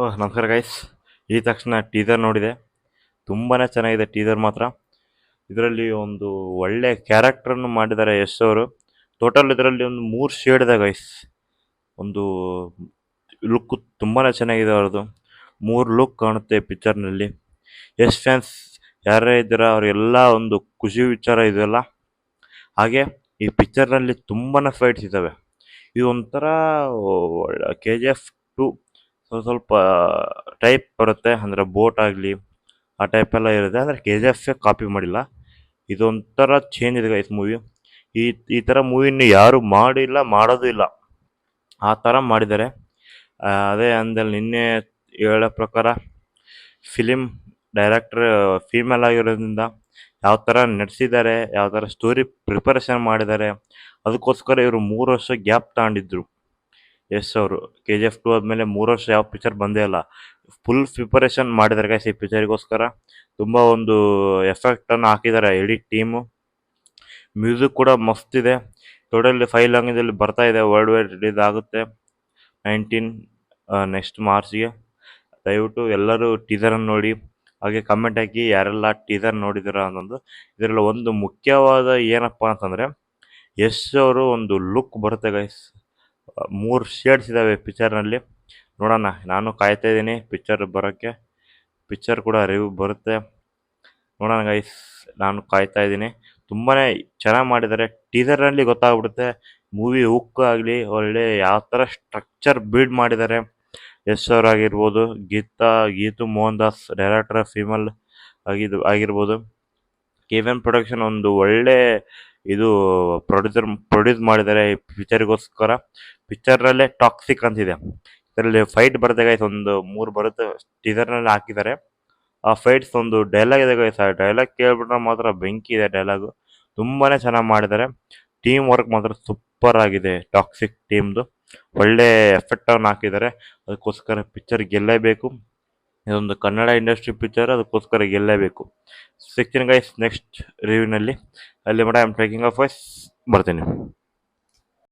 ಓಹ್ ನಮಸ್ಕಾರ ಗೈಸ್. ಈ ತಕ್ಷಣ ಟೀಸರ್ ನೋಡಿದೆ. ತುಂಬಾನೇ ಚೆನ್ನಾಗಿದೆ ಟೀಸರ್ ಮಾತ್ರ. ಇದರಲ್ಲಿ ಒಂದು ಒಳ್ಳೆ ಕ್ಯಾರೆಕ್ಟರನ್ನು ಮಾಡಿದ್ದಾರೆ ಯಶ್ ಅವರು. ಟೋಟಲ್ ಇದರಲ್ಲಿ ಒಂದು 3 ಶೇಡ್ ಇದೆ ಗೈಸ್. ಒಂದು ಲುಕ್ ತುಂಬಾನೇ ಚೆನ್ನಾಗಿದೆ ಅವ್ರದ್ದು. 3 ಲುಕ್ ಕಾಣುತ್ತೆ ಪಿಕ್ಚರ್ನಲ್ಲಿ. ಯಶ್ ಫ್ಯಾನ್ಸ್ ಯಾರೇ ಇದ್ದೀರಾ ಅವರೆಲ್ಲ ಒಂದು ಖುಷಿ ವಿಚಾರ ಇದೆಲ್ಲ. ಹಾಗೆ ಈ ಪಿಕ್ಚರ್ನಲ್ಲಿ ತುಂಬಾನೇ ಫೈಟ್ಸ್ ಇದ್ದಾವೆ. ಇದು ಒಂಥರ KGF 2 ಸ್ವಲ್ಪ ಟೈಪ್ ಬರುತ್ತೆ. ಅಂದರೆ ಬೋಟ್ ಆಗಲಿ ಆ ಟೈಪ್ ಎಲ್ಲ ಇರುತ್ತೆ. ಅಂದರೆ KGF ಕಾಪಿ ಮಾಡಿಲ್ಲ. ಇದೊಂಥರ ಚೇಂಜ್ ಇದೆ ಗೈಸ್ ಮೂವಿ. ಈ ಈ ಥರ ಮೂವಿನ ಯಾರು ಮಾಡಿಲ್ಲ, ಮಾಡೋದು ಇಲ್ಲ. ಆ ಥರ ಮಾಡಿದ್ದಾರೆ. ಅದೇ ಅಂದಲ್ಲಿ ನಿನ್ನೆ ಹೇಳೋ ಪ್ರಕಾರ ಫಿಲಿಮ್ ಡೈರೆಕ್ಟರ್ ಫೀಮೇಲ್ ಆಗಿರೋದ್ರಿಂದ ಯಾವ ಥರ ನಡೆಸಿದ್ದಾರೆ, ಯಾವ ಥರ ಸ್ಟೋರಿ ಪ್ರಿಪರೇಷನ್ ಮಾಡಿದ್ದಾರೆ, ಅದಕ್ಕೋಸ್ಕರ ಇವರು 3 ವರ್ಷ ಗ್ಯಾಪ್ ತಗೊಂಡಿದ್ರು ಯಶ್ ಅವರು. KGF 2 ಆದಮೇಲೆ 3 ವರ್ಷ ಯಾವ ಪಿಕ್ಚರ್ ಬಂದೇ ಇಲ್ಲ. ಫುಲ್ ಪ್ರಿಪರೇಷನ್ ಮಾಡಿದ್ದಾರೆ ಗೈಸ್ ಈ ಪಿಕ್ಚರಿಗೋಸ್ಕರ. ತುಂಬ ಒಂದು ಎಫೆಕ್ಟನ್ನು ಹಾಕಿದ್ದಾರೆ ಇಡೀ ಟೀಮು. ಮ್ಯೂಸಿಕ್ ಕೂಡ ಮಸ್ತ್ ಇದೆ. ಟೋಟಲ್ 5 ಲ್ಯಾಂಗ್ವೇಜಲ್ಲಿ ಬರ್ತಾ ಇದೆ. ವರ್ಲ್ಡ್ ವೈಡ್ ರಿಲೀಸ್ ಆಗುತ್ತೆ 19 ನೆಕ್ಸ್ಟ್ ಮಾರ್ಚ್ಗೆ. ದಯವಿಟ್ಟು ಎಲ್ಲರೂ ಟೀಸರನ್ನು ನೋಡಿ. ಹಾಗೆ ಕಮೆಂಟ್ ಹಾಕಿ ಯಾರೆಲ್ಲ ಟೀಸರ್ ನೋಡಿದಿರ ಅನ್ನೋದು. ಇದರಲ್ಲಿ ಒಂದು ಮುಖ್ಯವಾದ ಏನಪ್ಪ ಅಂತಂದರೆ ಯಶ್ ಅವರು ಒಂದು ಲುಕ್ ಬರುತ್ತೆ ಗೈಸ್. 3 ಶೇಡ್ಸ್ ಇದ್ದಾವೆ ಪಿಕ್ಚರ್ನಲ್ಲಿ. ನೋಡೋಣ, ನಾನು ಕಾಯ್ತಾ ಇದ್ದೀನಿ ಪಿಕ್ಚರ್ ಬರೋಕ್ಕೆ. ಪಿಕ್ಚರ್ ಕೂಡ ರಿವ್ಯೂ ಬರುತ್ತೆ, ನೋಡೋಣ ಗೈಸ್. ನಾನು ಕಾಯ್ತಾ ಇದ್ದೀನಿ. ತುಂಬಾ ಚೆನ್ನಾಗಿ ಮಾಡಿದ್ದಾರೆ. ಟೀಸರ್ನಲ್ಲಿ ಗೊತ್ತಾಗ್ಬಿಡುತ್ತೆ ಮೂವಿ ಹುಕ್ ಆಗಲಿ, ಒಳ್ಳೆ ಯಾವ ಥರ ಸ್ಟ್ರಕ್ಚರ್ ಬಿಲ್ಡ್ ಮಾಡಿದ್ದಾರೆ. ಯಶ್ ಅವರಾಗಿರ್ಬೋದು, ಗೀತು ಮೋಹನ್ ದಾಸ್ ಡೈರೆಕ್ಟರ್ ಫೀಮೇಲ್ ಆಗಿರ್ಬೋದು. KVN ಪ್ರೊಡಕ್ಷನ್ ಒಂದು ಒಳ್ಳೆ ಇದು ಪ್ರೊಡ್ಯೂಸ್ ಮಾಡಿದ್ದಾರೆ ಈ ಪಿಕ್ಚರಿಗೋಸ್ಕರ. ಪಿಕ್ಚರ್ನಲ್ಲೇ ಟಾಕ್ಸಿಕ್ ಅಂತಿದೆ. ಇದರಲ್ಲಿ ಫೈಟ್ ಬರುತ್ತೆ ಗೈಸ್, ಒಂದು 3 ಬರುತ್ತೆ. ಟೀಸರ್ನಲ್ಲಿ ಹಾಕಿದ್ದಾರೆ. ಆ ಫೈಟ್ಸ್ ಒಂದು ಡೈಲಾಗ್ ಇದೆ ಗೈಸ್. ಆ ಡೈಲಾಗ್ ಕೇಳ್ಬಿಟ್ರೆ ಮಾತ್ರ ಬೆಂಕಿ ಇದೆ ಡೈಲಾಗು. ತುಂಬಾ ಚೆನ್ನಾಗಿ ಮಾಡಿದ್ದಾರೆ. ಟೀಮ್ ವರ್ಕ್ ಮಾತ್ರ ಸೂಪರ್ ಆಗಿದೆ ಟಾಕ್ಸಿಕ್ ಟೀಮ್ದು. ಒಳ್ಳೆ ಎಫೆಕ್ಟನ್ನು ಹಾಕಿದ್ದಾರೆ. ಅದಕ್ಕೋಸ್ಕರ ಪಿಕ್ಚರ್ ಗೆಲ್ಲೇಬೇಕು. ಇದೊಂದು ಕನ್ನಡ ಇಂಡಸ್ಟ್ರಿ ಪಿಕ್ಚರ್, ಅದಕ್ಕೋಸ್ಕರ ಗೆಲ್ಲೇಬೇಕು. ಸಿಗ್ತೀನಿ ಗೈಸ್ ನೆಕ್ಸ್ಟ್ ರಿವ್ಯೂನಲ್ಲಿ. ಅಲ್ಲಿ madam I am taking off voice. ಬರ್ತೀನಿ.